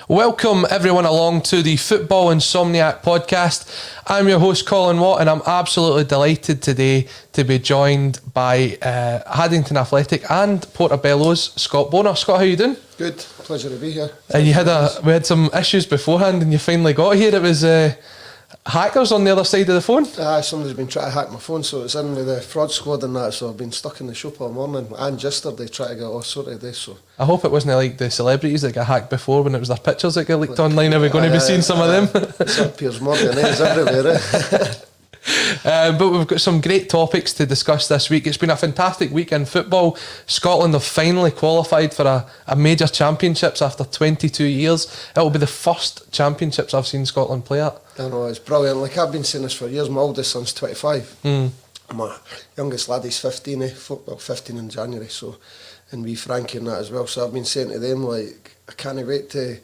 Welcome everyone along to the Football Insomniac podcast. I'm your host Colin Watt, and I'm absolutely delighted today to be joined by Haddington Athletic and Portobello's Scott Bonner. Scott, how you doing? Good, pleasure to be here. We had some issues beforehand, and you finally got here. It was hackers on the other side of the phone. Somebody's been trying to hack my phone, so it's in with the fraud squad and that. So I've been stuck in the shop all morning and yesterday trying to get all sorted today. So I hope it wasn't like the celebrities that got hacked before when it was their pictures that got leaked online. Are we going to be seeing some of them? It's Piers Morgan, it's everywhere. But we've got some great topics to discuss this week. It's been a fantastic week in football. Scotland have finally qualified for a major championships after 22 years. It will be the first championships I've seen Scotland play at. I know, it's brilliant. Like, I've been saying this for years. My oldest son's 25. My youngest lad is 15, 15 in January, so, and we Frankie and that as well. So I've been saying to them, like, I can't wait to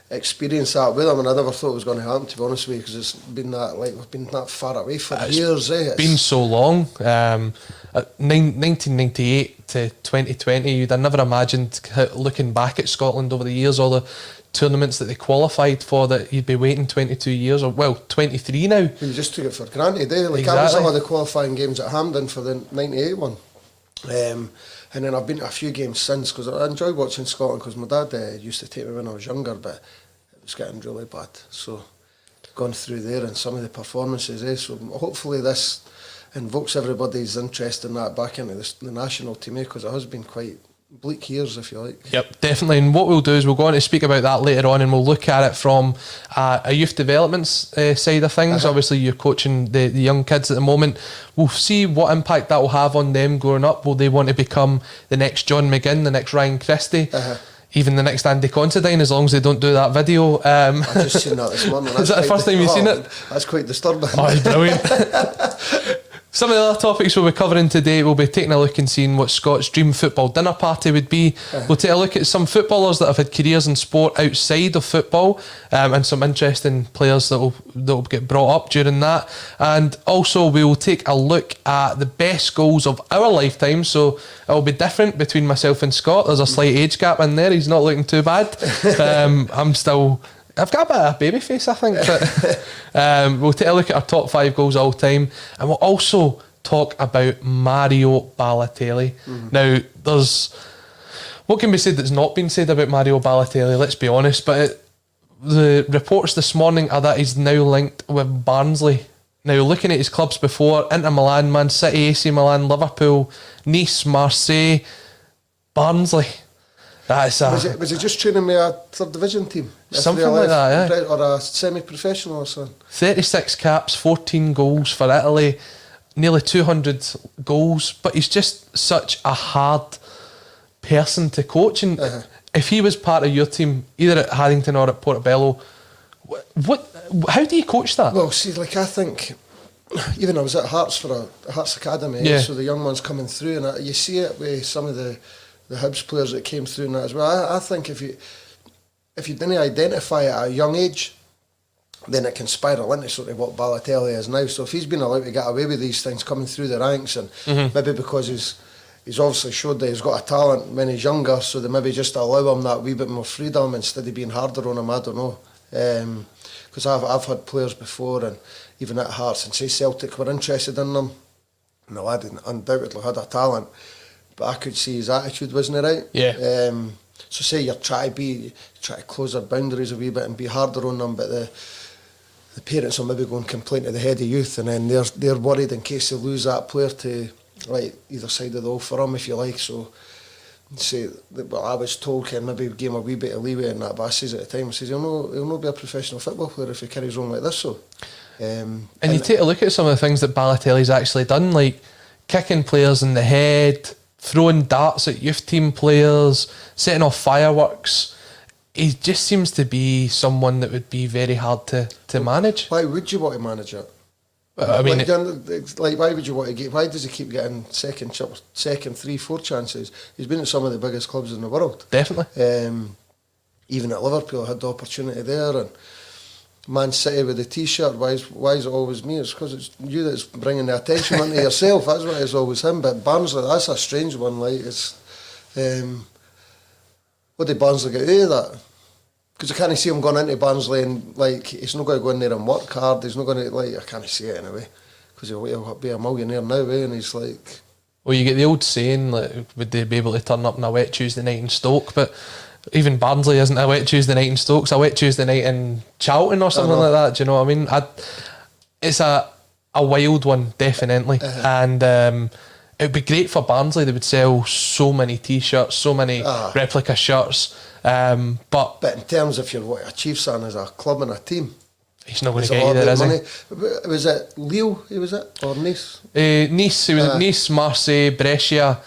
experience that with them, and I never thought it was going to happen, to be honest with you, because it's been that, like, we've been that far away for years. It's been so long. 1998 to 2020, you'd have never imagined, looking back at Scotland over the years, all the tournaments that they qualified for, that you'd be waiting 22 years, or well, 23 now. We just took it for granted, eh? Like, exactly. I was at all the qualifying games at Hampden for the 98 one. And then I've been to a few games since, because I enjoy watching Scotland, because my dad used to take me when I was younger, but it was getting really bad. So gone through there and some of the performances, so hopefully this invokes everybody's interest in that back into the national team, because it has been quite bleak years, if you like. Yep, definitely. And what we'll do is we'll go on to speak about that later on, and we'll look at it from a youth development side of things. Obviously you're coaching the young kids at the moment. We'll see what impact that will have on them growing up. Will they want to become the next John McGinn, the next Ryan Christie, even the next Andy Considine, as long as they don't do that video? I've just seen that this morning. Is that the first time you've seen it? That's quite disturbing. Oh, it's brilliant. Some of the other topics we'll be covering today, we'll be taking a look and seeing what Scott's dream football dinner party would be. We'll take a look at some footballers that have had careers in sport outside of football, and some interesting players that will get brought up during that. And also we will take a look at the best goals of our lifetime. So it'll be different between myself and Scott. There's a slight age gap in there. He's not looking too bad. I've got a bit of a baby face, I think. But we'll take a look at our top 5 goals all time, and we'll also talk about Mario Balotelli. Now, there's what can be said that's not been said about Mario Balotelli, let's be honest, but the reports this morning are that he's now linked with Barnsley. Now, looking at his clubs before, Inter Milan, Man City, AC Milan, Liverpool, Nice, Marseille, Barnsley. Was it just training with a third division team? Something like that, yeah. Or a semi-professional or something? 36 caps, 14 goals for Italy, nearly 200 goals, but he's just such a hard person to coach. And if he was part of your team, either at Haddington or at Portobello, how do you coach that? Well, see, like, I think, even I was at Hearts for a Hearts Academy, so the young ones coming through, and you see it with some of the Hibs players that came through and that as well. I think if you didn't identify it at a young age, then it can spiral into sort of what Balotelli is now. So if he's been allowed to get away with these things coming through the ranks, and maybe because he's obviously showed that he's got a talent when he's younger, so they maybe just allow him that wee bit more freedom instead of being harder on him, I don't know. Because I've had players before, and even at Hearts, and say Celtic were interested in them, and the lad undoubtedly had a talent, but I could see his attitude wasn't right. Yeah. So say you're trying to close their boundaries a wee bit and be harder on them, but the parents will maybe go and complain to the head of youth, and then they're worried in case they lose that player to either side of the old for him, if you like. So say, well, I was told Ken maybe give him a wee bit of leeway in that, but I says at the time, I says he'll not be a professional football player if he carries on like this. So and you take a look at some of the things that Balotelli's actually done, like kicking players in the head, throwing darts at youth team players, setting off fireworks. He just seems to be someone that would be very hard to manage. Why would you want to manage it? I mean, why would you want to get? Why does he keep getting second, 3, 4 chances? He's been at some of the biggest clubs in the world. Definitely. Even at Liverpool, I had the opportunity there, and Man City with the T-shirt. Why is it always me? It's because it's you that's bringing the attention onto yourself. That's why it's always him. But Barnsley, that's a strange one. Like, it's what did Barnsley get out of that? Because I can't see him going into Barnsley and like he's not going to go in there and work hard. He's not going to like I can't see it anyway because he'll be a millionaire now, and he's like. Well, you get the old saying like, would they be able to turn up on a wet Tuesday night in Stoke? But even Barnsley isn't a wet Tuesday night in Stoke. It's a wet Tuesday night in Charlton or something like that. Do you know what I mean? It's a wild one, definitely, and it would be great for Barnsley. They would sell so many T-shirts, so many replica shirts. But in terms of what a Chiefs fan as a club and a team, he's not going to get you there, is he? Was it Lille? Was it or Nice? Nice. He was at Nice, Marseille, Brescia.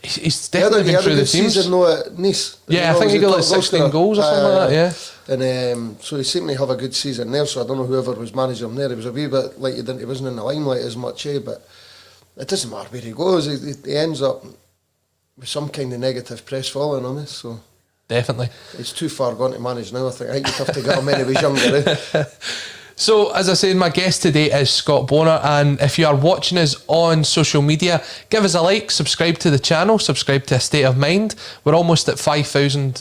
He's definitely been through the teams. Season, no, at Nice. Yeah, I think he got like 16 goals or something like that. Yeah. And so he seemed to have a good season there. So I don't know whoever was managing him there. He was a wee bit like he wasn't in the limelight as much, but it doesn't matter where he goes. He ends up with some kind of negative press following on this. So. Definitely. It's too far gone to manage now. I think you'd have to get him when he was younger. So, as I said, my guest today is Scott Bonar, and if you are watching us on social media, give us a like, subscribe to the channel, subscribe to A State of Mind. We're almost at 5,000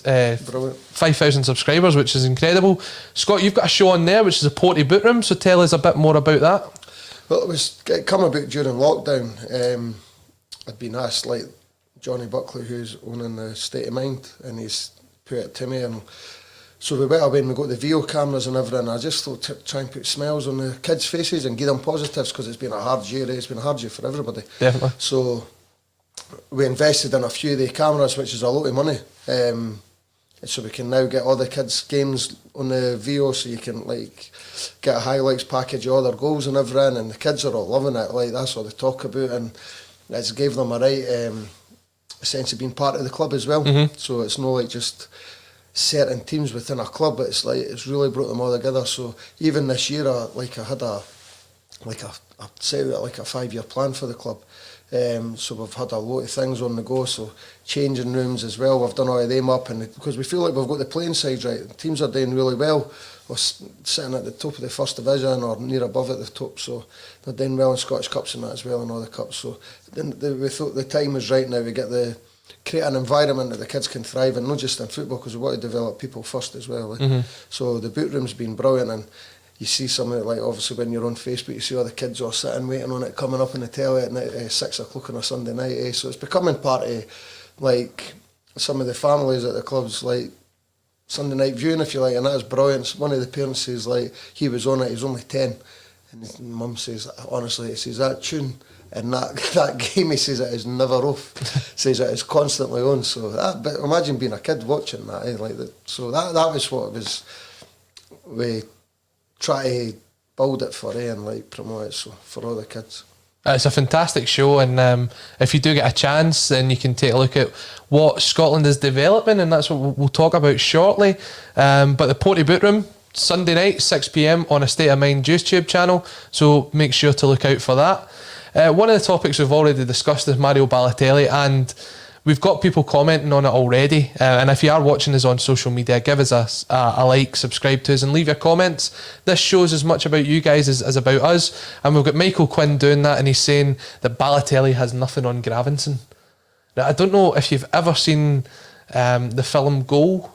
subscribers, which is incredible. Scott, you've got a show on there, which is a Porty Boot Room, so tell us a bit more about that. Well, it come about during lockdown. I'd been asked, like, Johnny Buckley, who's owning the State of Mind, and he's put it to me, and so we went away and we got the video cameras and everything. I just thought to try and put smiles on the kids' faces and give them positives because it's been a hard year. It's been a hard year for everybody. Definitely. So we invested in a few of the cameras, which is a lot of money. So we can now get all the kids' games on the video, so you can like get a highlights package of all their goals and everything. And the kids are all loving it. Like that's what they talk about, and it's gave them a right. A sense of being part of the club as well. So it's not like just certain teams within a club, but it's like it's really brought them all together. So even this year, I had a set out like a 5-year plan for the club. So we've had a lot of things on the go. So changing rooms as well, we've done all of them up, and because we feel like we've got the playing side right, the teams are doing really well. We're sitting at the top of the first division or near above at the top, so they're doing well in Scottish Cups and that as well, and all the cups. So then we thought the time was right now. We create an environment that the kids can thrive in, not just in football, because we want to develop people first as well. So the boot room's been brilliant, and you see some of it, like obviously when you're on Facebook, you see all the kids all sitting waiting on it coming up on the telly at 6 o'clock on a Sunday night. So it's becoming part of like some of the families at the clubs, like Sunday night viewing, if you like, and that's brilliant. One of the parents says like he was on it, he was only 10, and his mum says honestly, he says that tune and that game, he says it is never off. Says it is constantly on. So but imagine being a kid watching that, like that. So that was what it was. We try to build it for and like promote it for all the kids. It's a fantastic show, and if you do get a chance, then you can take a look at what Scotland is developing, and that's what we'll talk about shortly. But the Porty Boot Room, Sunday night, 6 p.m. on A State of Mind YouTube channel, so make sure to look out for that. One of the topics we've already discussed is Mario Balotelli, and we've got people commenting on it already, and if you are watching us on social media, give us a like, subscribe to us, and leave your comments. This shows as much about you guys as about us, and we've got Michael Quinn doing that, and he's saying that Balotelli has nothing on Gravenson. Now, I don't know if you've ever seen the film Goal,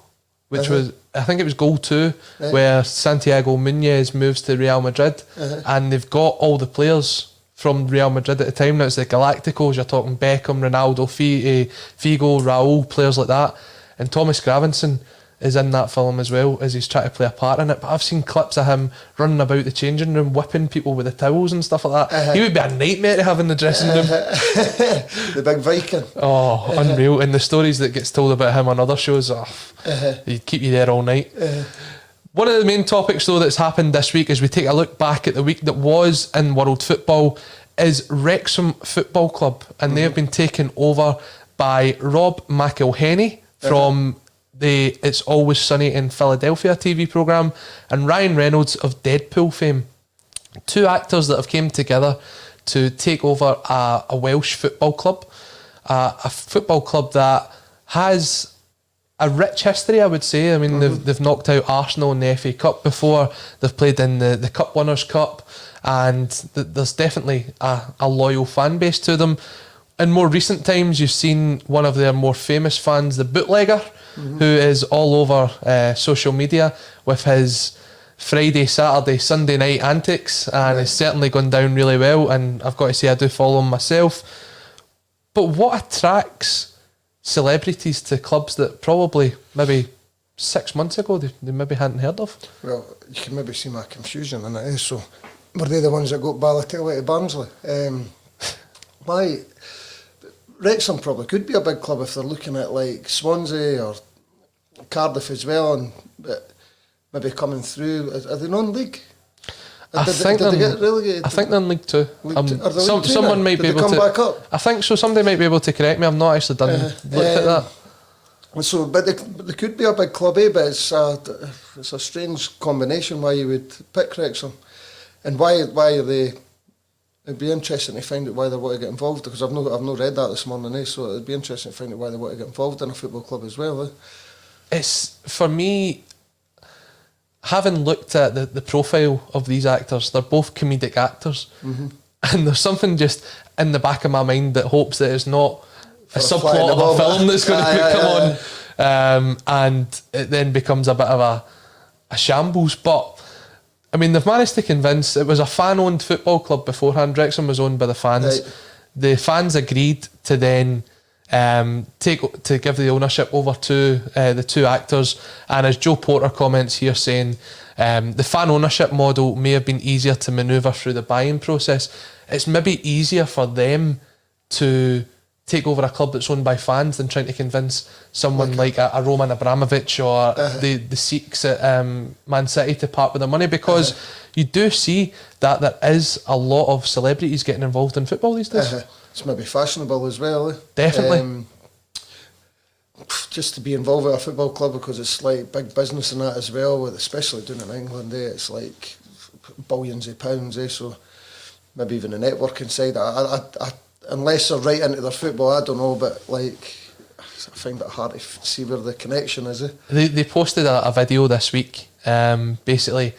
which was, I think it was Goal 2, where Santiago Muñoz moves to Real Madrid, and they've got all the players from Real Madrid at the time. Now it's the Galacticos, you're talking Beckham, Ronaldo, Figo, Raul, players like that. And Thomas Gravenson is in that film as well, as he's trying to play a part in it. But I've seen clips of him running about the changing room, whipping people with the towels and stuff like that. He would be a nightmare to have in the dressing room. The big Viking. Oh, unreal. And the stories that gets told about him on other shows, he'd keep you there all night. One of the main topics, though, that's happened this week as we take a look back at the week that was in world football is Wrexham Football Club, and they have been taken over by Rob McElhenney from the It's Always Sunny in Philadelphia TV programme, and Ryan Reynolds of Deadpool fame. Two actors that have came together to take over a Welsh football club, a football club that has a rich history, I would say. I mean, they've knocked out Arsenal in the FA Cup before. They've played in the Cup Winners' Cup, and there's definitely a loyal fan base to them. in more recent times, you've seen one of their more famous fans, the Bootlegger, who is all over social media with his Friday, Saturday, Sunday night antics, and it's certainly gone down really well, and I've got to say I do follow him myself. But what attracts celebrities to clubs that probably maybe 6 months ago they maybe hadn't heard of? Well, you can maybe see my confusion in it. So, were they the ones that got Balotelli to Barnsley? Why? Wrexham probably could be a big club if they're looking at like Swansea or Cardiff as well, and maybe coming through. Are they non-league? Did they get relegated? I think they're in League Two. Someone might be able to. Back up? I think so. Somebody might be able to correct me. I've not actually looked at that. So, but they could be a big club, but it's a strange combination why you would pick Wrexham, and why are they. It'd be interesting to find out why they want to get involved, because I've not read that this morning, so it'd be interesting to find out why they want to get involved in a football club as well. It's, for me, having looked at the profile of these actors, they're both comedic actors, and there's something just in the back of my mind that hopes that it's not a subplot of a film that's going to come on, and it then becomes a bit of a shambles. But I mean, they've managed to convince. It was a fan-owned football club beforehand. Wrexham was owned by the fans. Right. The fans agreed to then give the ownership over to the two actors. And as Joe Porter comments here, saying the fan ownership model may have been easier to manoeuvre through the buying process. It's maybe easier for them to take over a club that's owned by fans than trying to convince someone like a Roman Abramovich or the Sikhs at Man City to part with their money, because you do see that there is a lot of celebrities getting involved in football these days. It's maybe fashionable as well. Definitely. Just to be involved with a football club, because it's like big business and that as well, especially doing in England, it's like billions of pounds, so maybe even the networking side. I unless they're right into their football, I don't know, but like I find it hard to see where the connection is. They posted a video this week, basically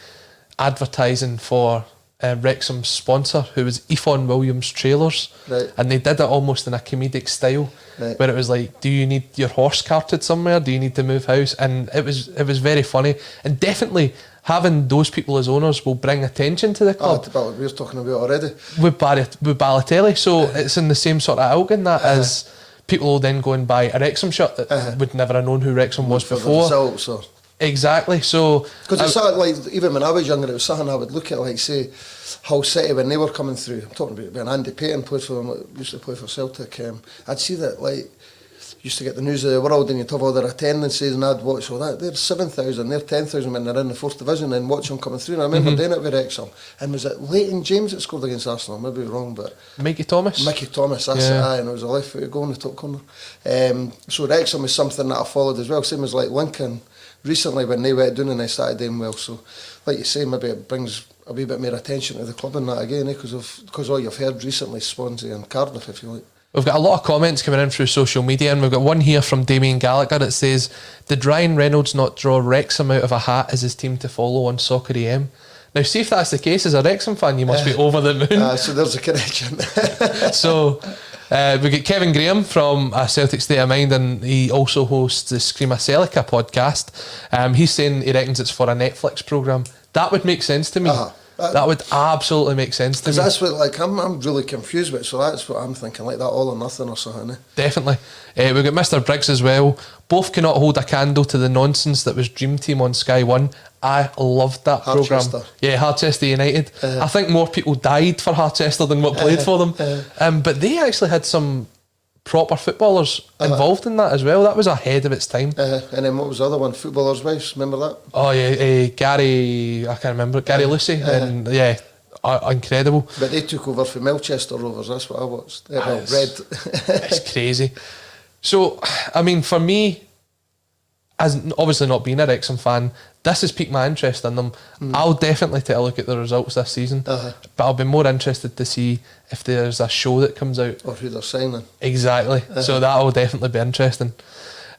advertising for Wrexham's sponsor, who was Ifon Williams Trailers, right. And they did it almost in a comedic style, right. Where it was like, do you need your horse carted somewhere? Do you need to move house? And it was very funny, and definitely having those people as owners will bring attention to the club. Oh, we're talking about already. With Balotelli, so it's in the same sort of ilk in that as people will then go and buy a Wrexham shirt that would never have known who Wrexham was before. Results, or exactly, so... Because it's sort of like, even when I was younger, it was something I would look at, like, say, Hull City, when they were coming through. I'm talking about when Andy Payton played for them, used to play for Celtic. I'd see that, like, used to get the news of the world, and you'd have all their attendances, and I'd watch all that. They're 7,000, they're 10,000 when they're in the 4th division, and watch them coming through. And I remember doing it with Wrexham. And was it Leighton James that scored against Arsenal? Maybe wrong, but Mickey Thomas, that's it, and it was a left foot goal in the top corner. So Wrexham was something that I followed as well, same as like Lincoln recently when they went down and they started doing well. So like you say, maybe it brings a wee bit more attention to the club in that again, because all you've heard recently is Swansea and Cardiff, if you like. We've got a lot of comments coming in through social media, and we've got one here from Damien Gallagher that says, did Ryan Reynolds not draw Wrexham out of a hat as his team to follow on Soccer EM? Now, see if that's the case, as a Wrexham fan, you must be over the moon. So there's a connection. So we've got Kevin Graham from Celtic State of Mind, and he also hosts the Screama Celica podcast. He's saying he reckons it's for a Netflix programme. That would make sense to me. That would absolutely make sense to me. That's what, like, I'm really confused with it, so that's what I'm thinking, like that All or Nothing or something. Definitely. We've got Mr. Briggs as well. Both cannot hold a candle to the nonsense that was Dream Team on Sky One. I loved that programme. Yeah, Harchester United. I think more people died for Harchester than what played for them. But they actually had some proper footballers involved in that as well. That was ahead of its time. And then what was the other one? Footballers' Wives, remember that? Oh yeah, Gary, I can't remember, Gary Lucy, and yeah, incredible. But they took over for Melchester Rovers, that's what I watched. Red. It's crazy. So, I mean, for me, as obviously not being a Wrexham fan, this has piqued my interest in them. I'll definitely take a look at the results this season, but I'll be more interested to see if there's a show that comes out. Or who they're signing. Exactly. So that will definitely be interesting.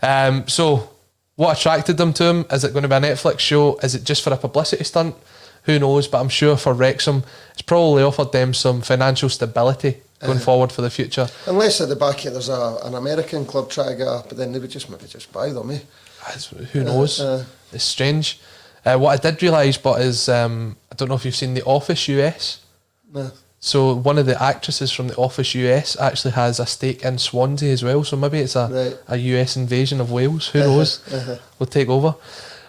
So what attracted them to him? Is it going to be a Netflix show? Is it just for a publicity stunt? Who knows? But I'm sure for Wrexham, it's probably offered them some financial stability going forward for the future. Unless at the back of there's an American club trying to get up, but then they would maybe just buy them, eh? Who knows? It's strange. What I did realise, but is I don't know if you've seen The Office US. No. So one of the actresses from The Office US actually has a stake in Swansea as well. So maybe it's a US invasion of Wales. Who knows? We'll take over.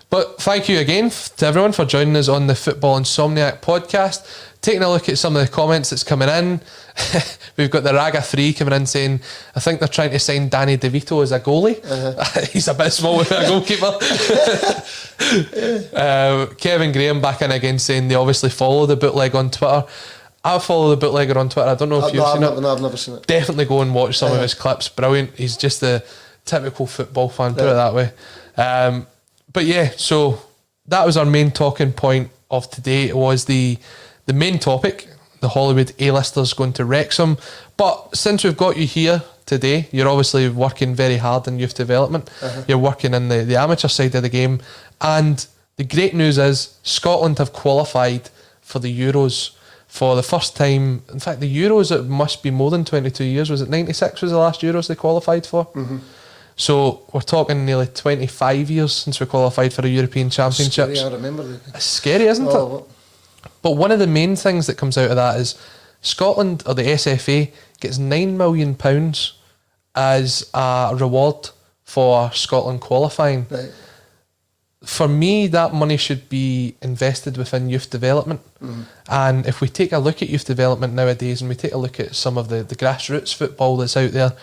But thank you again to everyone for joining us on the Football Insomniac podcast. Taking a look at some of the comments that's coming in. We've got the Raga 3 coming in saying, I think they're trying to sign Danny DeVito as a goalie. He's a bit small with a goalkeeper. Kevin Graham back in again saying they obviously follow the bootleg on Twitter. I follow the bootlegger on Twitter. I don't know if you've seen it. No, I've never seen it. Definitely go and watch some of his clips. Brilliant. He's just a typical football fan, put it that way. But yeah, so that was our main talking point of today. It was the main topic, the Hollywood A-listers going to Wrexham. But since we've got you here today, you're obviously working very hard in youth development. You're working in the amateur side of the game. And the great news is Scotland have qualified for the Euros for the first time. In fact, the Euros, it must be more than 22 years. Was it 96 was the last Euros they qualified for? So we're talking nearly 25 years since we qualified for the European Championships. Scary, I remember that. It's scary, isn't it? But one of the main things that comes out of that is Scotland, or the SFA, gets £9 million as a reward for Scotland qualifying. Right. For me, that money should be invested within youth development. And if we take a look at youth development nowadays and we take a look at some of the grassroots football that's out there,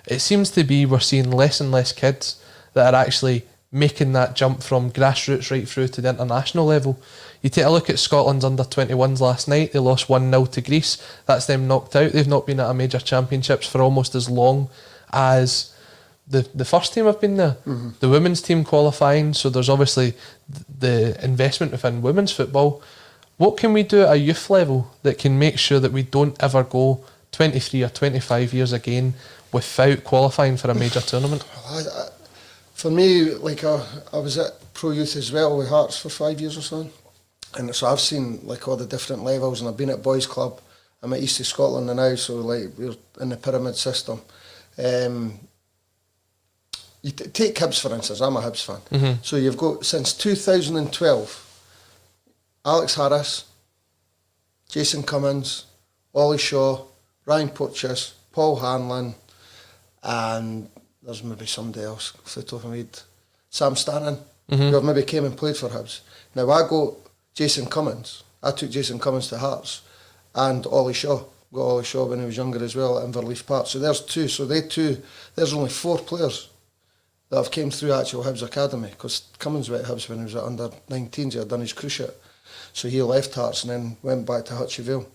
it seems to be we're seeing less and less kids that are actually making that jump from grassroots right through to the international level. You take a look at Scotland's under-21s last night. They lost 1-0 to Greece. That's them knocked out. They've not been at a major championships for almost as long as the first team have been there. The women's team qualifying, so there's obviously the investment within women's football. What can we do at a youth level that can make sure that we don't ever go 23 or 25 years again without qualifying for a major tournament? For me, like I was at Pro Youth as well with Hearts for 5 years or so, and so I've seen like all the different levels, and I've been at Boys Club. I'm at East of Scotland now, so like we're in the pyramid system. You take Hibs for instance. I'm a Hibs fan. So you've got since 2012, Alex Harris, Jason Cummins, Ollie Shaw, Ryan Porteous, Paul Hanlon, and there's maybe somebody else off the top of my head, Sam Stanton, who have maybe came and played for Hibs. Now I got Jason Cummins. I took Jason Cummins to Hearts, and Ollie Shaw. Got Ollie Shaw when he was younger as well at Inverleith Park. So there's two. So there's only 4 players that have came through actual Hibs Academy, because Cummins went to Hibs when he was at under 19s. He had done his cruciate. So he left Hearts and then went back to Hutchie.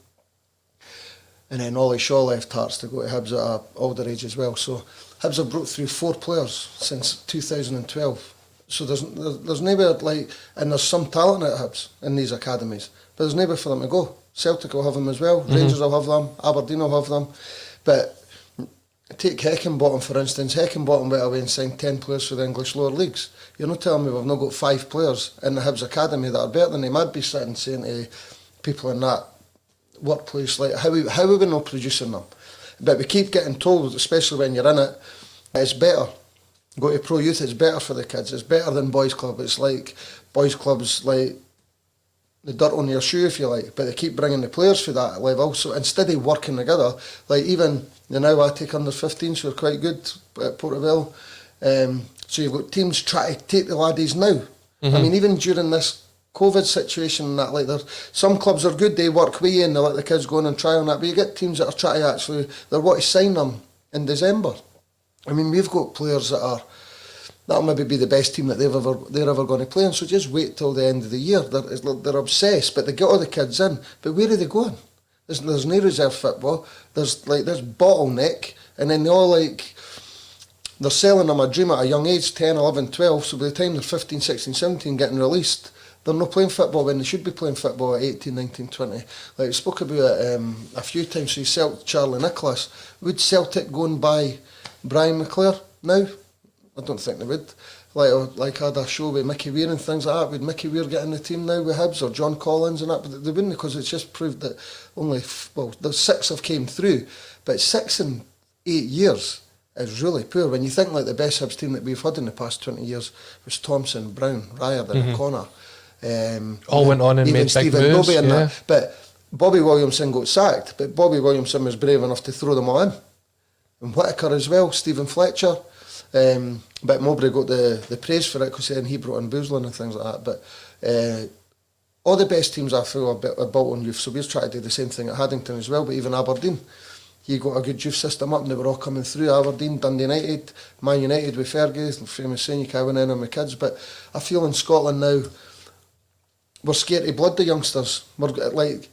And then Ollie Shaw left Hearts to go to Hibs at an older age as well. So Hibs have brought through 4 players since 2012. So there's nowhere like, and there's some talent at Hibs in these academies, but there's nowhere for them to go. Celtic will have them as well, Rangers will have them, Aberdeen will have them. But take Heckingbottom for instance. Heckingbottom went away and signed 10 players for the English lower leagues. You're not telling me we've not got 5 players in the Hibs Academy that are better than him. I'd be sitting saying to people in that workplace, like, how are we not producing them? But we keep getting told, especially when you're in it, it's better. Go to Pro Youth, it's better for the kids. It's better than Boys Club. It's like Boys Club's like the dirt on your shoe, if you like. But they keep bringing the players for that level. So instead of working together, like even now I take under 15s who are quite good at Portobello. So you've got teams trying to take the laddies now. I mean, even during this COVID situation and that, like, some clubs are good, they work with you and they let the kids go in and try on that, but you get teams that are trying to actually, they want to sign them in December. I mean, we've got players that'll maybe be the best team that they're ever going to play in, so just wait till the end of the year. They're obsessed, but they get all the kids in, but where are they going? There's no reserve football, there's bottleneck, and then they all like, they're selling them a dream at a young age, 10, 11, 12, so by the time they're 15, 16, 17 getting released, they're not playing football when they should be playing football at 18, 19, 20. Like I spoke about it a few times, so you sell Charlie Nicholas. Would Celtic go and buy Brian McClare now? I don't think they would. like I had a show with Mickey Weir and things like that. Would Mickey Weir get in the team now with Hibs, or John Collins and that? But they wouldn't, because it's just proved that only the 6 have came through, but 6 in 8 years is really poor. When you think like the best Hibs team that we've had in the past 20 years was Thompson, Brown, Riordan, O'Connor. All went on and made Stephen big moves. Nobby and that. But Bobby Williamson got sacked, but Bobby Williamson was brave enough to throw them all in. And Whittaker as well, Stephen Fletcher. But Mowbray got the praise for it, because then he brought in Boozlin and things like that. But all the best teams I feel are built on youth, so we're trying to do the same thing at Haddington as well. But even Aberdeen, he got a good youth system up, and they were all coming through. Aberdeen, Dundee United, Man United with Fergie, the famous saying, you can't win in on my kids. But I feel in Scotland now, we're scared to blood the youngsters. We're like,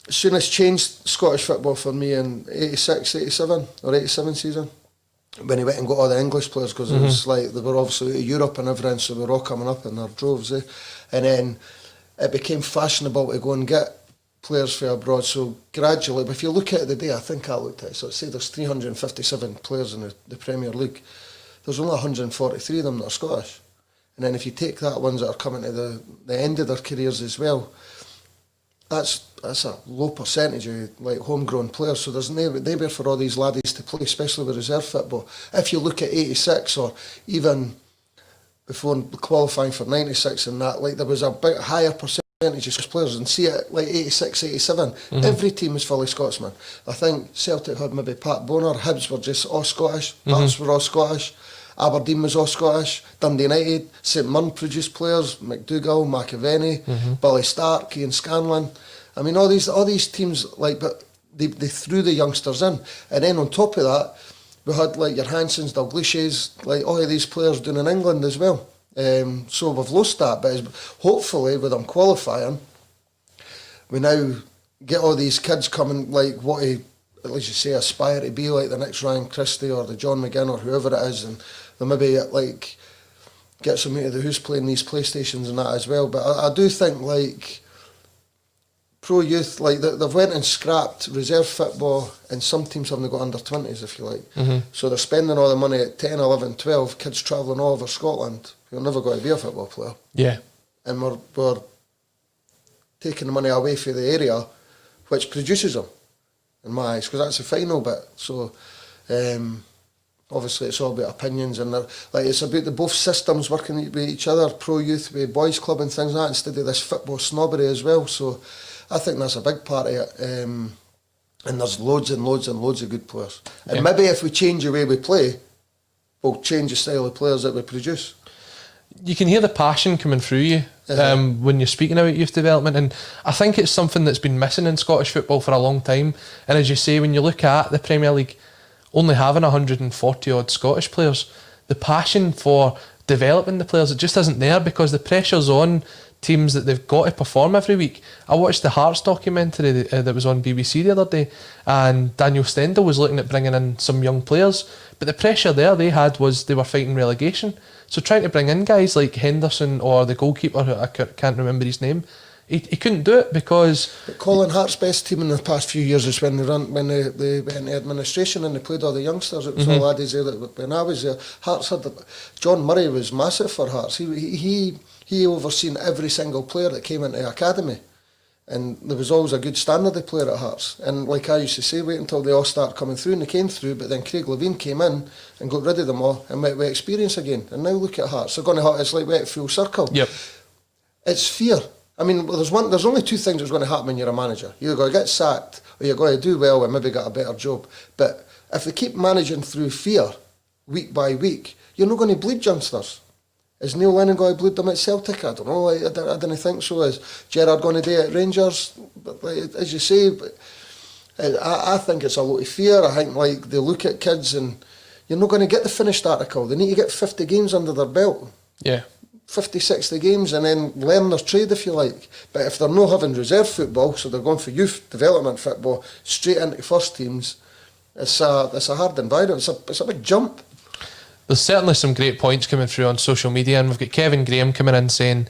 as soon as changed Scottish football for me in 86, 87 or 87 season, when he went and got all the English players, because it was like they were obviously out of Europe and everything, so they were all coming up in their droves, and then it became fashionable to go and get players from abroad. So gradually, but if you look at it today, I think I looked at it, so say there's 357 players in the Premier League, there's only 143 of them that are Scottish, and then if you take that, ones that are coming to the end of their careers as well, that's a low percentage of like homegrown players. So there's nowhere for all these laddies to play, especially with reserve football. If you look at 86, or even before qualifying for 96 and that, like there was a bit higher percentage of players, and see it like 86, 87, every team was fully Scotsman. I think Celtic had maybe Pat Bonner, Hibs were just all Scottish, Hearts were all Scottish, Aberdeen was all Scottish, Dundee United, St Mirren produced players, McDougall, McAvenny, Billy Stark, Ian Scanlon. I mean, all these teams, like, but they threw the youngsters in, and then on top of that, we had like your Hansons, Dalglishes, like all of these players doing in England as well. So we've lost that, but hopefully with them qualifying, we now get all these kids coming, like what he, at least you say, aspire to be like the next Ryan Christie or the John McGinn or whoever it is, and they maybe like get some out of the who's playing these PlayStations and that as well. But I do think like pro youth, like they've went and scrapped reserve football, and some teams haven't got under 20s, if you like. So they're spending all the money at 10, 11, 12, kids travelling all over Scotland who are never going to be a football player. Yeah. And we're taking the money away from the area which produces them, in my eyes, because that's the final bit. So obviously it's all about opinions, and like it's about the both systems working with each other, pro youth with boys club and things like that, instead of this football snobbery as well. So I think that's a big part of it, and there's loads and loads and loads of good players, and maybe if we change the way we play, we'll change the style of players that we produce. You can hear the passion coming through you when you're speaking about youth development, and I think it's something that's been missing in Scottish football for a long time. And as you say, when you look at the Premier League only having 140 odd Scottish players, the passion for developing the players, it just isn't there, because the pressure's on teams that they've got to perform every week. I watched the Hearts documentary that was on BBC the other day, and Daniel Stendhal was looking at bringing in some young players, but the pressure there they had was they were fighting relegation. So trying to bring in guys like Henderson or the goalkeeper, who I can't remember his name, he couldn't do it because... But Colin Hart's best team in the past few years is when they went into administration and they played all the youngsters. It was all laddies there. When I was there, Hearts had... John Murray was massive for Hearts. He overseen every single player that came into the academy. And there was always a good standard of player at Hearts. And like I used to say, wait until they all start coming through, and they came through, but then Craig Levine came in and got rid of them all and went with experience again. And now look at Hearts. They're going to, it's like went full circle. Yep. It's fear. I mean, there's only two things that's going to happen when you're a manager. You're going to get sacked, or you're going to do well and maybe get a better job. But if they keep managing through fear, week by week, you're not going to bleed youngsters. Is Neil Lennon going to bleed them at Celtic? I don't know. I didn't think so. Is Gerrard going to do it at Rangers? But like, as you say, I think it's a lot of fear. I think like they look at kids and you're not going to get the finished article. They need to get 50 games under their belt. Yeah. 50, 60 games and then learn their trade, if you like. But if they're not having reserve football, so they're going for youth development football straight into first teams, it's a hard environment. It's a big jump. There's certainly some great points coming through on social media, and we've got Kevin Graham coming in saying,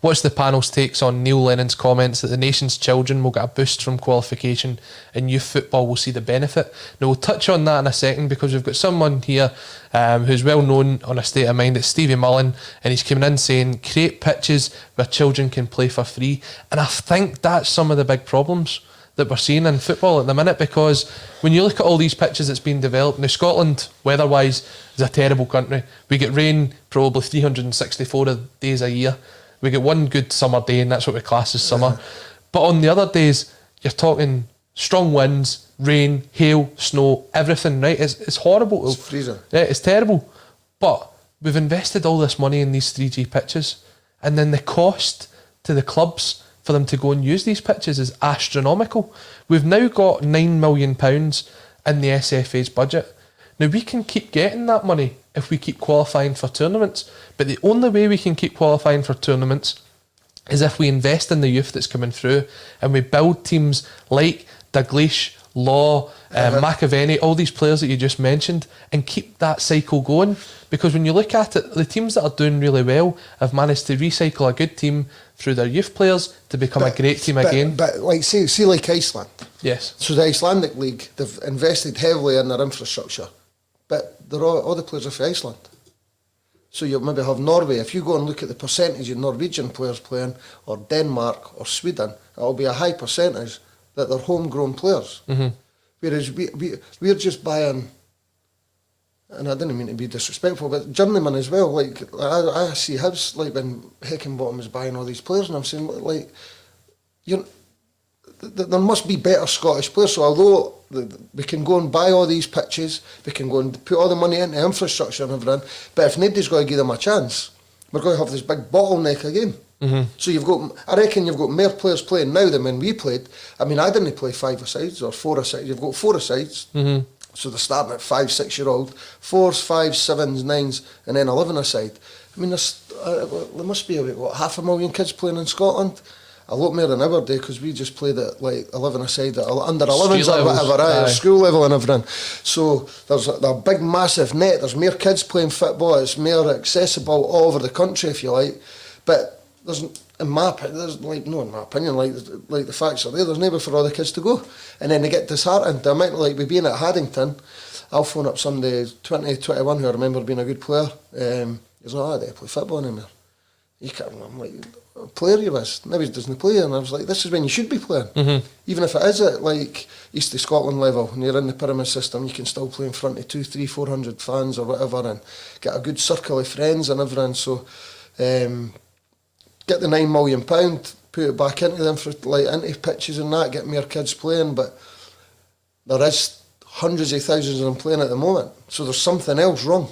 What's the panel's takes on Neil Lennon's comments that the nation's children will get a boost from qualification and youth football will see the benefit? Now, we'll touch on that in a second because we've got someone here who's well known on a state of mind. It's Stevie Mullen, and he's coming in saying, create pitches where children can play for free. And I think that's some of the big problems that we're seeing in football at the minute, because when you look at all these pitches that's been developed, now Scotland, weather-wise, is a terrible country. We get rain probably 364 days a year. We get one good summer day, and that's what we class as summer. But on the other days, you're talking strong winds, rain, hail, snow, everything, right? It's horrible. It's freezing. Yeah, it's terrible. But we've invested all this money in these 3G pitches, and then the cost to the clubs for them to go and use these pitches is astronomical. We've now got £9 million in the SFA's budget. Now, we can keep getting that money if we keep qualifying for tournaments, but the only way we can keep qualifying for tournaments is if we invest in the youth that's coming through and we build teams like Dalglish, Law, McElligott, all these players that you just mentioned, and keep that cycle going. Because when you look at it, the teams that are doing really well have managed to recycle a good team through their youth players to become a great team again. But like, see like Iceland. Yes. So the Icelandic League, they've invested heavily in their infrastructure, but they're all the players are for Iceland. So you'll maybe have Norway. If you go and look at the percentage of Norwegian players playing, or Denmark or Sweden, it'll be a high percentage that they're homegrown players. Mm-hmm. Whereas we're just buying, and I didn't mean to be disrespectful, but journeyman as well. Like I see Hibs, like when Heckingbottom is buying all these players, and I'm saying, like, there must be better Scottish players. So although we can go and buy all these pitches, we can go and put all the money into infrastructure and everything, but if nobody's going to give them a chance, we're going to have this big bottleneck again. Mm-hmm. So I reckon you've got more players playing now than when we played. I mean, I didn't play 5-a-sides or 4-a-sides. You've got 4-a-sides. Mm-hmm. So they're starting at 5-6-year-old, 4s, 5s, 7s, 9s, and then 11-a-side. I mean, there must be about 500,000 kids playing in Scotland. A lot more than our day, because we just played at like 11-a-side, under 11s or whatever, at school level and everything. So there's a big, massive net. There's more kids playing football. It's more accessible all over the country, if you like. But there's, in my opinion, like the facts are there. There's nowhere for all the kids to go, and then they get disheartened. The amount, like we've been at Haddington, I'll phone up somebody 20, 21 who I remember being a good player. He's like, I don't play football anymore. You can't. I'm like, player you was. Maybe he doesn't play, and I was like, this is when you should be playing. Mm-hmm. Even if it is at like East of Scotland level, and you're in the pyramid system, you can still play in front of 200, 300, 400 fans or whatever, and get a good circle of friends and everything. So. Get the £9 million, put it back into them for into pitches and that, get more kids playing, but there is hundreds of thousands of them playing at the moment, so there's something else wrong.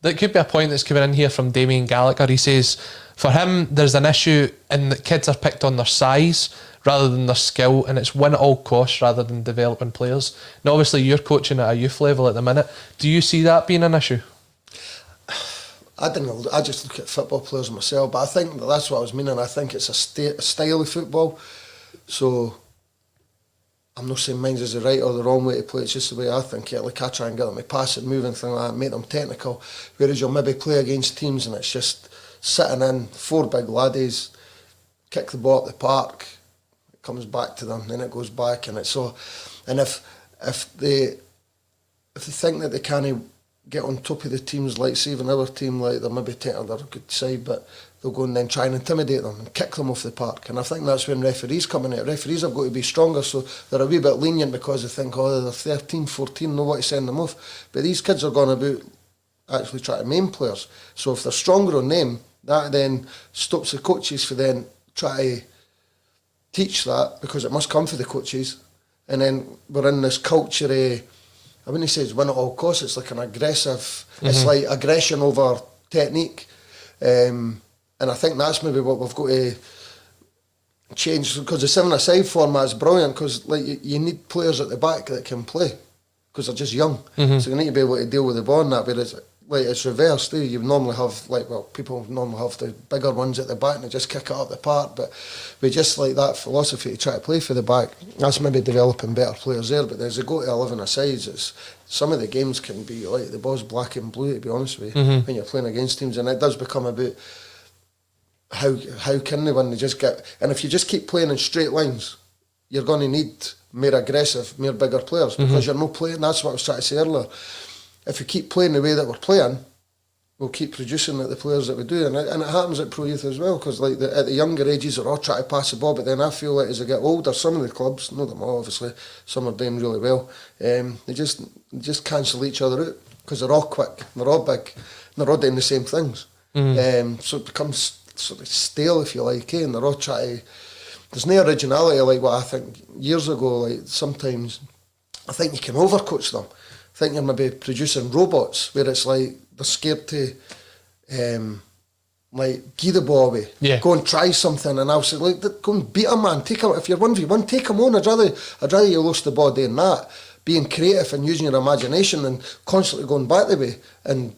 That could be a point that's coming in here from Damien Gallagher. He says, for him, there's an issue in that kids are picked on their size rather than their skill, and it's win at all costs rather than developing players. Now, obviously, you're coaching at a youth level at the minute. Do you see that being an issue? I just look at football players myself, but I think that's what I was meaning. I think it's a style of football. So I'm not saying mine's is the right or the wrong way to play. It's just the way I think it. Like I try and get them to pass and move and things like that, make them technical. Whereas you'll maybe play against teams and it's just sitting in 4 big laddies, kick the ball up the park, it comes back to them, then it goes back, and it's so. And if they think that they can't get on top of the teams, like say even our team, like they're maybe they're a good side, but they'll go and then try and intimidate them and kick them off the park. And I think that's when referees come in. Referees have got to be stronger, so they're a wee bit lenient because they think, oh, they're 13, 14, know what to send them off. But these kids are going about actually trying to maim players. So if they're stronger on them, that then stops the coaches for then try to teach that, because it must come for the coaches. And then we're in this culture of, I wouldn't say it's win at all costs, it's like an aggressive, it's like aggression over technique. And I think that's maybe what we've got to change, because the 7-a-side format is brilliant, because like you need players at the back that can play, because they're just young. So you need to be able to deal with the ball and that, but it's reversed. You normally have, people normally have the bigger ones at the back and they just kick it up the park, but we just like that philosophy to try to play for the back. That's maybe developing better players there, but as they go to 11-a-sides, some of the games can be like the ball's black and blue, to be honest with you, when you're playing against teams, and it does become about how can they win? They just get, and if you just keep playing in straight lines, you're going to need more aggressive, more bigger players because you're not playing. That's what I was trying to say earlier. If we keep playing the way that we're playing, we'll keep producing the players that we do, and it happens at pro youth as well. Because like at the younger ages, they're all trying to pass the ball, but then I feel like as they get older, some of the clubs, not them all, obviously, some are doing really well. They just cancel each other out because they're all quick, they're all big, and they're all doing the same things. So it becomes sort of stale, if you like, and they're all trying to. There's no originality like what I think years ago. Like sometimes, I think you can overcoach them. I think you're maybe producing robots where it's like they're scared to like give the ball away. Yeah. Go and try something, and I'll say like go and beat a man. Take him if you're 1v1. Take him on. I'd rather you lose the ball doing that. Being creative and using your imagination and constantly going back the way and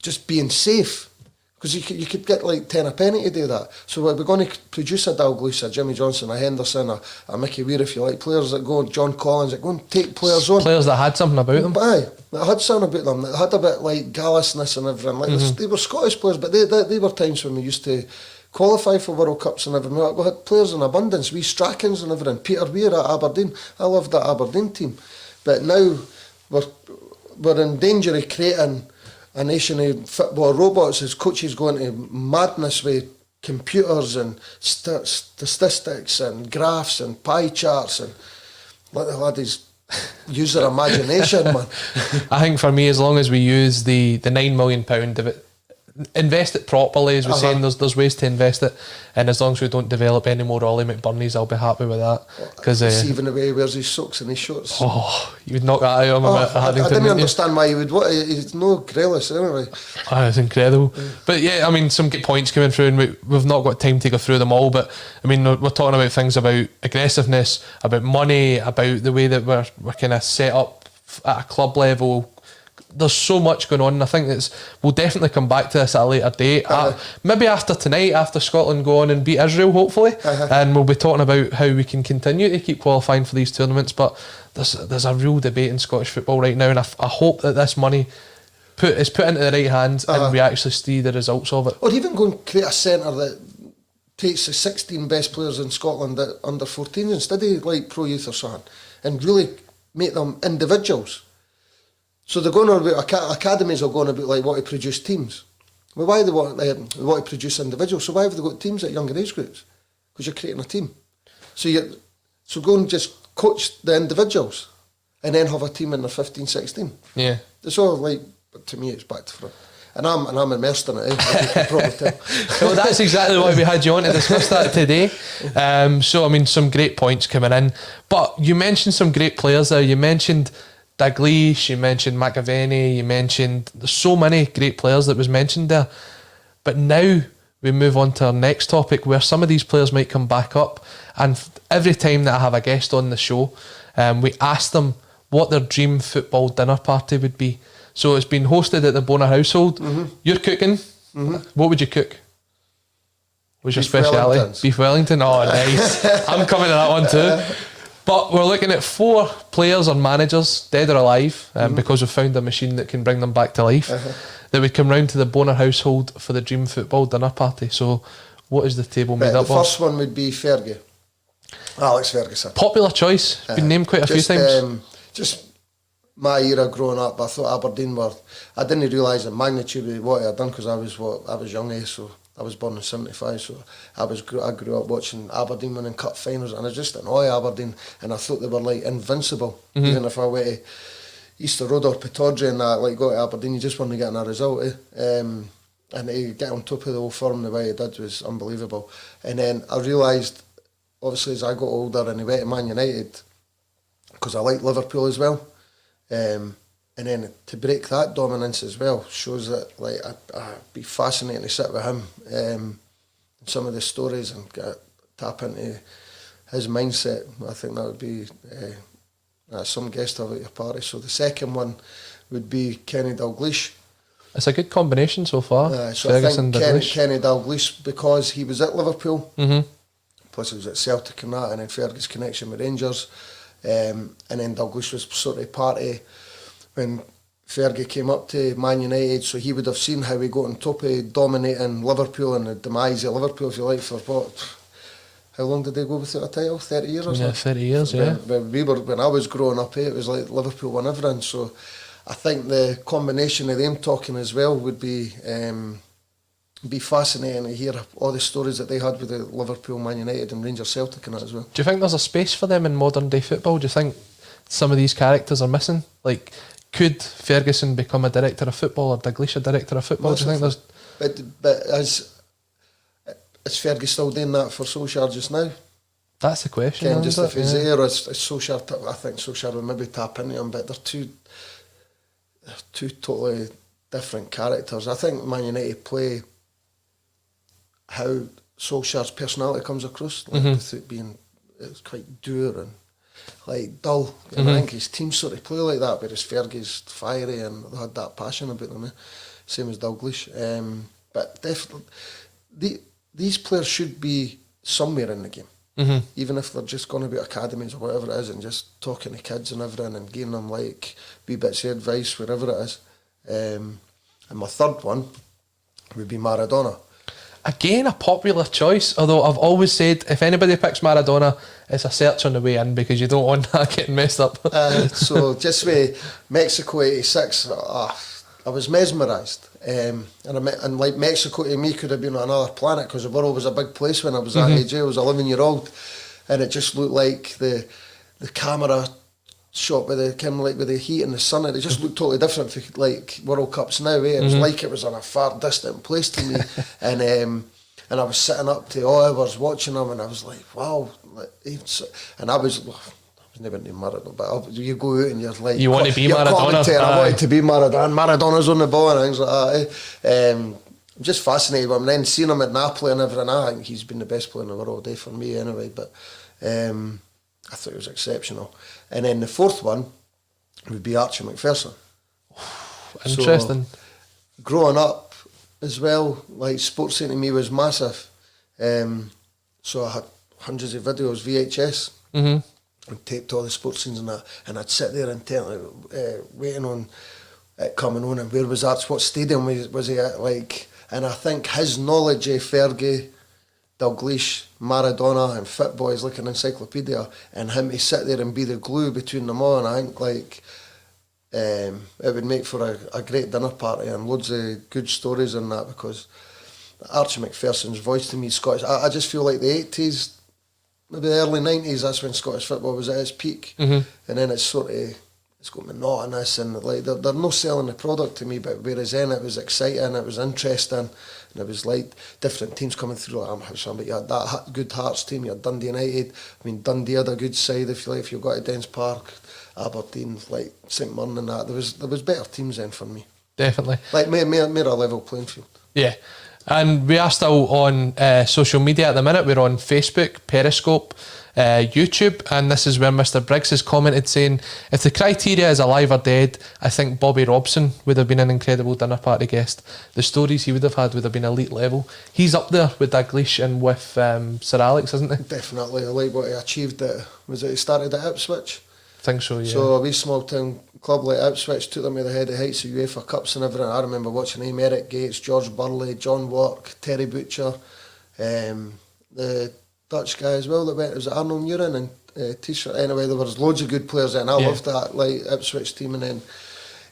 just being safe. Because you could get like 10 a penny to do that. So we're going to produce a Dalglish, a Jimmy Johnson, a Henderson, a Mickey Weir, if you like, players that go, John Collins, that go and take players on. Players that had something about them. Aye, that had something about them, that had a bit like gallousness and everything. Like they were Scottish players, but they were times when we used to qualify for World Cups and everything. We had players in abundance, wee Strachan's and everything. Peter Weir at Aberdeen. I loved that Aberdeen team. But now we're in danger of creating a nation of football robots as coaches going to madness with computers and statistics and graphs and pie charts and let the laddies use their imagination, man. I think for me, as long as we use the £9 million of it, invest it properly, as we're saying, there's ways to invest it, and as long as we don't develop any more Ollie McBurnies, I'll be happy with that. Because even the way he wears his socks and his shorts. Oh, you would knock that out of him. I didn't understand why he would. He's no Grealish anyway. Oh, it's incredible. But yeah, I mean, some good points coming through, and we've not got time to go through them all. But I mean, we're talking about things about aggressiveness, about money, about the way that we're kind of set up at a club level. There's so much going on, and I think we'll definitely come back to this at a later date. Maybe after tonight, after Scotland go on and beat Israel, hopefully, and we'll be talking about how we can continue to keep qualifying for these tournaments. But there's a real debate in Scottish football right now, and I hope that this money is put into the right hands and we actually see the results of it. Or even go and create a centre that takes the 16 best players in Scotland that under 14s instead of like pro youth or something, and really make them individuals. So they're going on about academies are going about like what to produce teams. Well, why they want to produce individuals? So why have they got teams at younger age groups? Because you're creating a team. So go and just coach the individuals, and then have a team in the 15, 16. Yeah, it's all like. But to me, it's back to front. And I'm immersed in it. As you can probably tell. Well, that's exactly why we had you on to discuss that today. So I mean, some great points coming in. But you mentioned some great players there. You mentioned Dalglish, you mentioned McAvenny, you mentioned there's so many great players that was mentioned there. But now we move on to our next topic where some of these players might come back up, and every time that I have a guest on the show, we ask them what their dream football dinner party would be. So it's been hosted at the Bonner household. You're cooking. What would you cook? What's your speciality? Beef Wellington. Oh, nice. I'm coming to that one too. But we're looking at 4 players or managers, dead or alive, because we've found a machine that can bring them back to life, that would come round to the Bonner household for the dream football dinner party. So what is the table made up of? The first one would be Fergie. Alex Ferguson. Popular choice. Been named quite a few times. Just my era growing up, I thought Aberdeen were... I didn't realise the magnitude of what I had done because I was young, so... I was born in 75, so I grew up watching Aberdeen winning cup finals, and I just annoy Aberdeen, and I thought they were like invincible. Even if I went to Easter Road or Pittodrie and that, like go to Aberdeen, you just weren't getting a result. And to get on top of the old firm the way he did was unbelievable. And then I realised, obviously, as I got older and he went to Man United, because I like Liverpool as well. And then to break that dominance as well shows that like I'd be fascinating to sit with him, some of the stories and tap into his mindset. I think that would be some guest to have at your party. So the second one would be Kenny Dalglish. It's a good combination so far. So Ferguson, I think Kenny Dalglish, because he was at Liverpool, plus he was at Celtic and that, and then Fergie's connection with Rangers, and then Dalglish was sort of party when Fergie came up to Man United, so he would have seen how we got on top of dominating Liverpool and the demise of Liverpool, if you like, for what? How long did they go without a title? 30 years or something? 30 years, yeah. When I was growing up, it was like Liverpool won everything. So I think the combination of them talking as well would be fascinating to hear all the stories that they had with the Liverpool, Man United and Rangers Celtic and that as well. Do you think there's a space for them in modern day football? Do you think some of these characters are missing? Like, could Ferguson become a director of football or Dalglish a director of football? Do you think there's... But is Fergie still doing that for Solskjaer just now? That's the question. Just if he's there, or is Solskjaer... I think Solskjaer would maybe tap into him, but they're two totally different characters. I think Man United play how Solskjaer's personality comes across, like without being... It's quite dour and like dull. And I think his team sort of play like that, whereas Fergie's fiery and they had that passion about them. Same as Dalglish. But definitely... These players should be somewhere in the game, even if they're just going about academies or whatever it is, and just talking to kids and everything and giving them like wee bits of advice wherever it is. And my third one would be Maradona. Again, a popular choice, although I've always said if anybody picks Maradona, it's a search on the way in because you don't want that getting messed up. So just with Mexico '86, I was mesmerised. And like Mexico to me could have been on another planet because the world was a big place when I was that age. I was 11-year-old, and it just looked like the camera shot with the heat and the sun. It just looked totally different for like World Cups now. It was like it was on a far distant place to me, and I was sitting up to hours watching them, and I was like, wow, and I was never named Maradona, but you go out and you're like... You want to be Maradona. I wanted to be Maradona. Maradona's on the ball and things like that. I'm just fascinated with him. Then seeing him at Napoli and everything, I think he's been the best player in the world, for me anyway. But I thought he was exceptional. And then the fourth one would be Archie McPherson. Interesting. So, growing up as well, like sports to me was massive. So I had hundreds of videos, VHS. And taped all the sports scenes and that, and I'd sit there intently waiting on it coming on, and where was Arch, what stadium was he at, like, and I think his knowledge of Fergie, Dalglish, Maradona and football is like an encyclopedia, and him to sit there and be the glue between them all, and I think like it would make for a great dinner party and loads of good stories and that, because Archie McPherson's voice to me, Scottish, I just feel like the 80s, maybe the early 90s, that's when Scottish football was at its peak. And then it's sort of, it's got monotonous and like they're not selling the product to me, but whereas then it was exciting, it was interesting, and it was like different teams coming through, like but you had that good Hearts team, you had Dundee United. I mean, Dundee had a good side, if you like, if you got to Dens Park, Aberdeen, like St Mirren and that. There was better teams then for me. Definitely. Like made a level playing field. Yeah. And we are still on social media at the minute. We're on Facebook, Periscope, YouTube, and this is where Mr. Briggs has commented saying, if the criteria is alive or dead, I think Bobby Robson would have been an incredible dinner party guest. The stories he would have had would have been elite level. He's up there with Dalglish and with Sir Alex, isn't he? Definitely. I like what he achieved. He started at Ipswich? I think so, yeah. So a wee small town club like Ipswich took them to the head of heights of UEFA Cups and everything. I remember watching him, Eric Gates, George Burley, John Wark, Terry Butcher, the Dutch guy as well that went, it was Arnold Muren and T-shirt. Anyway, there was loads of good players then. I loved that like Ipswich team, and then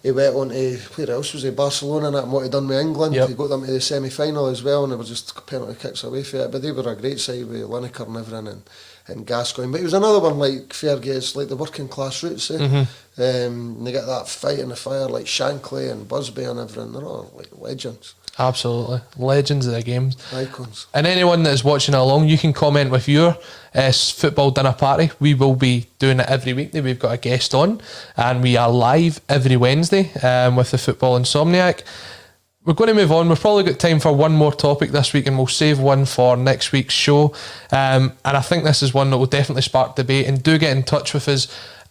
he went on to, where else was he, Barcelona and that, and what he done with England. He got them to the semi-final as well, and they were just penalty kicks away for it, but they were a great side with Lineker and everything, and Gascoigne. But it was another one like Fergie, it's like the working class roots. They get that fight in the fire like Shankly and Busby and everything. They're all like legends. Absolutely. Legends of the games. Icons. And anyone that is watching along, you can comment with your football dinner party. We will be doing it every week. We've got a guest on, and we are live every Wednesday with the Football Insomniac. We're going to move on. We've probably got time for one more topic this week, and we'll save one for next week's show. And I think this is one that will definitely spark debate, and do get in touch with us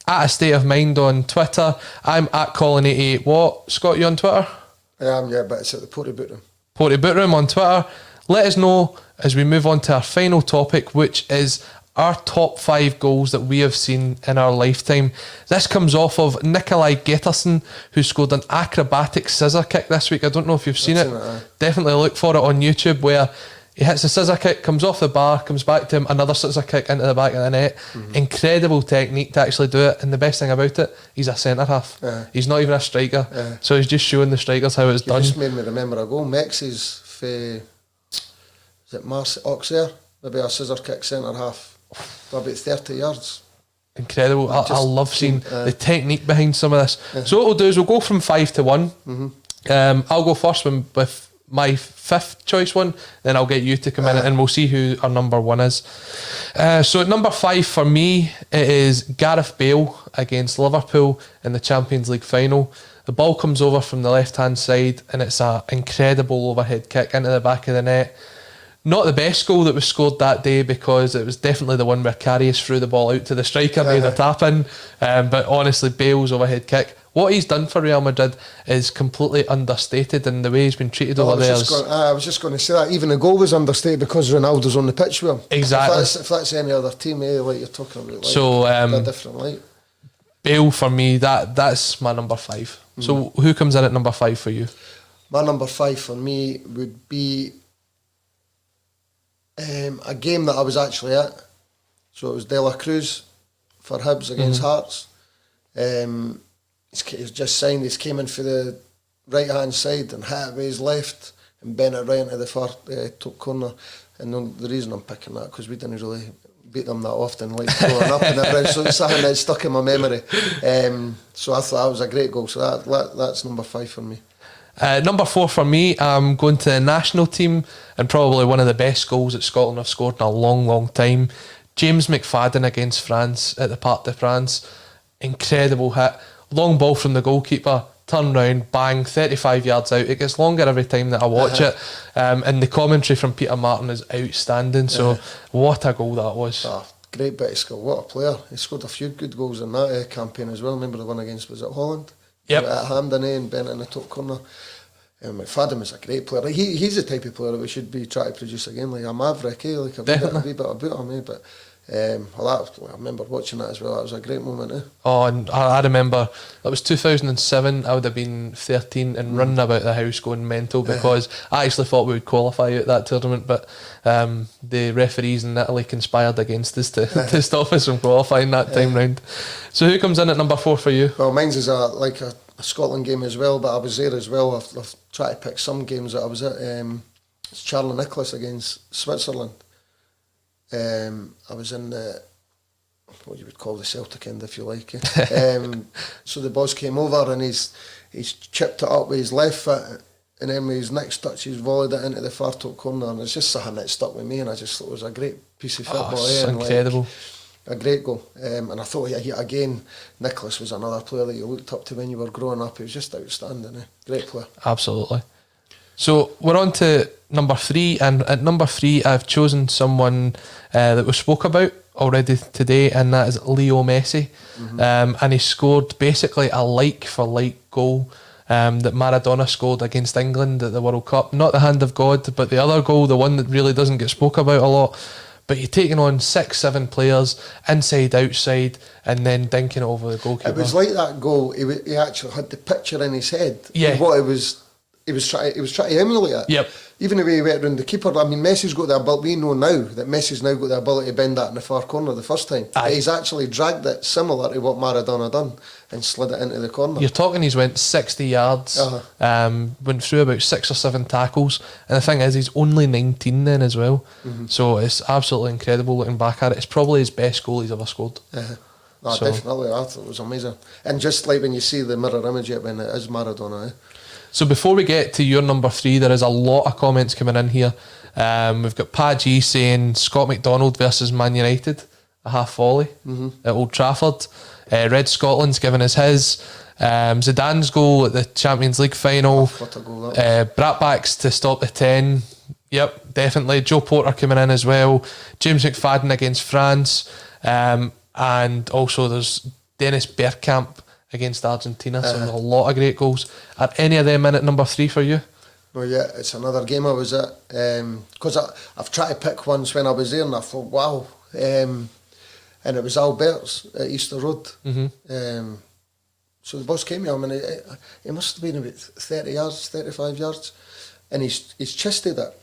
at A State of Mind on Twitter. I'm at Colin88. What? Scott, you on Twitter? I am, yeah, but it's at the Potty Boot Room. Potty Boot Room on Twitter. Let us know as we move on to our final topic, which is our top 5 goals that we have seen in our lifetime. This comes off of McElligott, who scored an acrobatic scissor kick this week. I don't know if you've seen it. Definitely look for it on YouTube, where he hits a scissor kick, comes off the bar, comes back to him, another scissor kick into the back of the net. Incredible technique to actually do it. And the best thing about it, he's a centre half. He's not even a striker. So he's just showing the strikers how it's done. Just made me remember a goal. Mex's for, is it Auxerre? Maybe a scissor kick centre half for about 30 yards. Incredible. I love seeing the technique behind some of this. So what we'll do is we'll go from 5 to 1. I'll go first with my 5th choice one, then I'll get you to come in and we'll see who our number 1 is. So at number 5 for me, it is Gareth Bale against Liverpool in the Champions League final. The ball comes over from the left hand side and it's an incredible overhead kick into the back of the net. Not the best goal that was scored that day, because it was definitely the one where Karius threw the ball out to the striker, made a tap in. But honestly, Bale's overhead kick, what he's done for Real Madrid is completely understated, and the way he's been treated over there. I was just going to say that. Even the goal was understated because Ronaldo's on the pitch with him. Exactly. If that's any other team, like you're talking about, like, so a different light. Bale for me, that's my number 5. So who comes in at number 5 for you? My number 5 for me would be a game that I was actually at. So it was De La Cruz for Hibs against Hearts. He's just signed. He's came in for the right hand side and hit it with his left and bent it right into the far top corner. And the reason I'm picking that, because we didn't really beat them that often, like growing up in it, so it's something that's stuck in my memory. So I thought that was a great goal. So that's number 5 for me. Number 4 for me, I'm going to the national team, and probably one of the best goals that Scotland have scored in a long, long time. James McFadden against France at the Parc de France. Incredible hit. Long ball from the goalkeeper, turn round, bang, 35 yards out. It gets longer every time that I watch it. And the commentary from Peter Martin is outstanding. So what a goal that was. Great bit of skill. What a player. He scored a few good goals in that campaign as well. Remember the one against, was it Holland? Yep. At Hampden and bent in the top corner. McFadden is a great player. He's the type of player that we should be trying to produce again, like a maverick, like a wee bit about him, but I remember watching that as well. That was a great moment. Oh, and I remember that was 2007. I would have been 13 and running about the house going mental, because I actually thought we would qualify at that tournament, but the referees in Italy conspired against us to stop us from qualifying that time round. So who comes in at number 4 for you? Well, mine's is a Scotland game as well, but I was there as well. I've tried to pick some games that I was at. It's Charlie Nicholas against Switzerland. I was in what you would call the Celtic end, if you like. So the boss came over and he's chipped it up with his left foot, and then with his next touch he's volleyed it into the far top corner, and it's just something that stuck with me, and I just thought it was a great piece of football. It's incredible. A great goal. And I thought, again, Nicholas was another player that you looked up to when you were growing up. He was just outstanding. Great player. Absolutely. So we're on to number 3, and at number 3 I've chosen someone that we spoke about already today, and that is Leo Messi. And he scored basically a like-for-like goal that Maradona scored against England at the World Cup. Not the hand of God, but the other goal, the one that really doesn't get spoke about a lot. But you're taking on 6-7 players, inside, outside, and then dinking it over the goalkeeper. It was like that goal. He actually had the picture in his head. Yeah. What he was trying to emulate it. Yep. Even the way he went around the keeper. I mean, Messi's got the ability. We know now that Messi's now got the ability to bend that in the far corner the first time. But he's actually dragged it similar to what Maradona done and slid it into the corner. You're talking he's went 60 yards, went through about 6 or 7 tackles, and the thing is he's only 19 then as well. So it's absolutely incredible looking back at it. It's probably his best goal he's ever scored. Definitely, I thought it was amazing. And just like when you see the mirror image of it when it is Maradona. So before we get to your number 3, there is a lot of comments coming in here. We've got Pa G saying Scott McDonald versus Man United, a half volley at Old Trafford. Red Scotland's given us his. Zidane's goal at the Champions League final. What a goal that was. Bratbacks to stop the 10. Yep, definitely. Joe Porter coming in as well. James McFadden against France. And also there's Dennis Bergkamp against Argentina. So a lot of great goals. Are any of them in at number 3 for you? Well, yeah, it's another game I was at. Because I've tried to pick ones when I was there, and I thought, wow. and it was Albert's at Easter Road. So the bus came to him, and he must have been about 30 yards, 35 yards, and he's chisted it.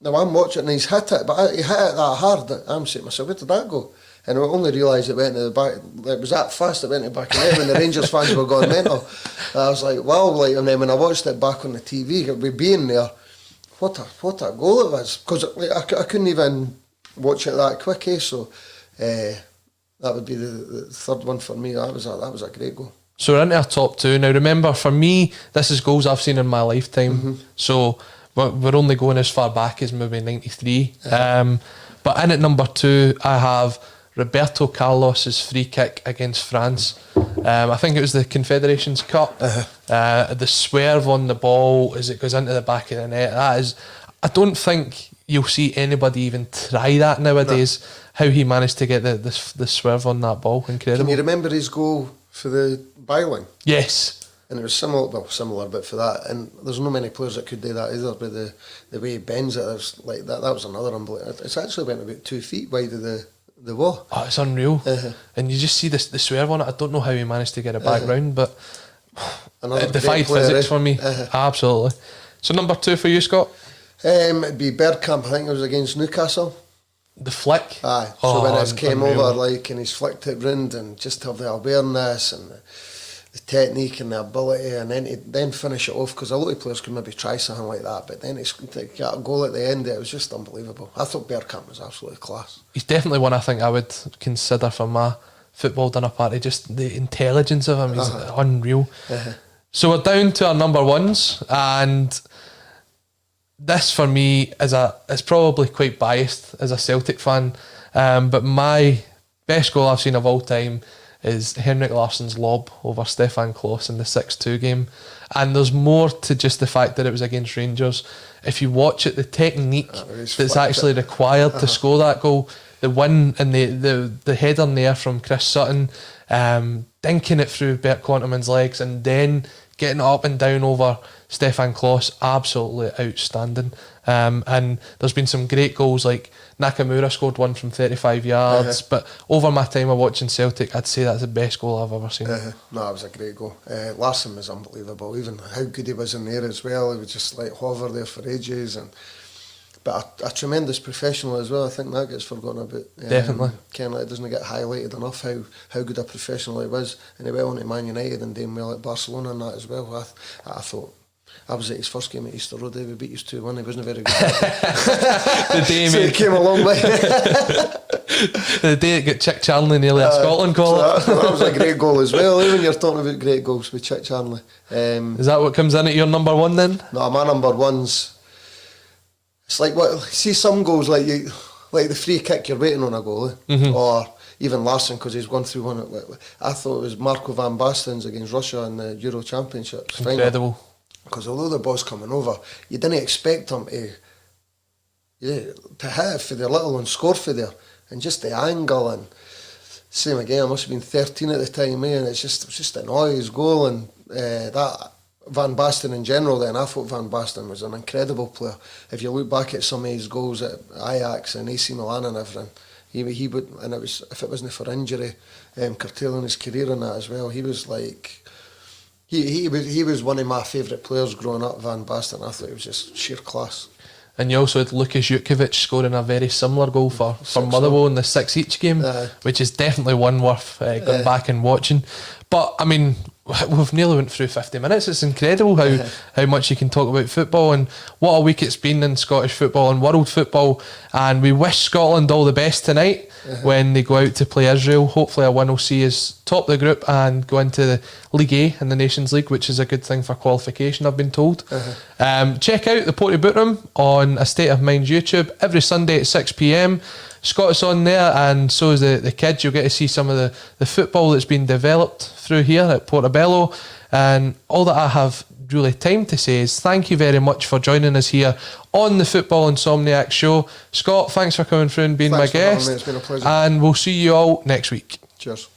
Now I'm watching, and he's hit it, but he hit it that hard that I'm saying to myself, where did that go? And I only realised it went to the back. It was that fast it went to the back of the net when the Rangers fans were going mental. I was like, wow, like, and then when I watched it back on the TV, with being there, what a goal it was. Because I couldn't even watch it that quick, so that would be the third one for me. That was a great goal. So we're into our top two. Now remember, for me, this is goals I've seen in my lifetime. So we're only going as far back as maybe 93. But in at number 2, I have Roberto Carlos's free kick against France. I think it was the Confederations Cup. The swerve on the ball as it goes into the back of the net. That is, I don't think you'll see anybody even try that nowadays. No. How he managed to get the swerve on that ball, incredible. Can you remember his goal for the byline? Yes. And it was similar, but for that, and there's not many players that could do that either. But the way he bends it, it was like that was another unbelievable. It's actually went about 2 feet wide of the wall. Oh, it's unreal. And you just see the swerve on it. I don't know how he managed to get it back round, but it defied physics for me. Absolutely. So number 2 for you, Scott? It'd be Bergkamp. I think it was against Newcastle. The flick? Aye. So when it came over, and he's flicked it round, and just have the awareness and the technique and the ability, and then finish it off, because a lot of players could maybe try something like that, but then to get a goal at the end, it was just unbelievable. I thought Bergkamp was absolutely class. He's definitely one I think I would consider for my football dinner party. Just the intelligence of him is unreal. So we're down to our number 1s, and this for me is probably quite biased as a Celtic fan, but my best goal I've seen of all time is Henrik Larsson's lob over Stefan Klos in the 6-2 game. And there's more to just the fact that it was against Rangers. If you watch it, the technique that's actually required to score that goal, the win and the header in there from Chris Sutton, dinking it through Bert Konterman's legs and then getting it up and down over Stefan Klos, absolutely outstanding. And there's been some great goals, like Nakamura scored one from 35 yards, but over my time of watching Celtic, I'd say that's the best goal I've ever seen. No, it was a great goal. Larsson was unbelievable, even how good he was in there as well. He would just hover there for ages, but a tremendous professional as well. I think that gets forgotten about. Definitely. It doesn't get highlighted enough how good a professional he was, and he went on to Man United and doing well at Barcelona and that as well. I thought, I was at his first game at Easter Road. We beat us 2-1. He wasn't very good. The day so he came a long way. The day it got Chick Charnley nearly a Scotland call. So that was a great goal as well. Even you're talking about great goals with Chick Charnley. Is that what comes in at your number 1 then? No, my number 1's. It's like see some goals like the free kick. You're waiting on a goal, or even Larsson because he's gone through one. I thought it was Marco van Basten's against Russia in the Euro Championships. Incredible. Because although the ball's coming over, you didn't expect him to hit for the little and score for there, and just the angle and same again. I must have been 13 at the time, and it's just a noise goal, and that Van Basten in general. Then I thought Van Basten was an incredible player. If you look back at some of his goals at Ajax and AC Milan and everything, he would, and it was, if it wasn't for injury, curtailing his career in that as well, he was like. He was one of my favourite players growing up, Van Basten. I thought he was just sheer class. And you also had Lukas Jutkiewicz scoring a very similar goal for Motherwell in the 6 each game, which is definitely one worth going back and watching. But I mean, we've nearly went through 50 minutes. It's incredible how much you can talk about football, and what a week it's been in Scottish football and world football. And we wish Scotland all the best tonight when they go out to play Israel. Hopefully a win will see us top the group and go into the League A in the Nations League, which is a good thing for qualification, I've been told. Check out the Potty Boot Room on A State of Mind's YouTube every Sunday at 6 p.m. Scott's on there, and so is the kids. You'll get to see some of the football that's been developed through here at Portobello. And all that I have really time to say is thank you very much for joining us here on the Football Insomniac show. Scott, thanks for coming through and being my guest. It's been a pleasure. And we'll see you all next week. Cheers.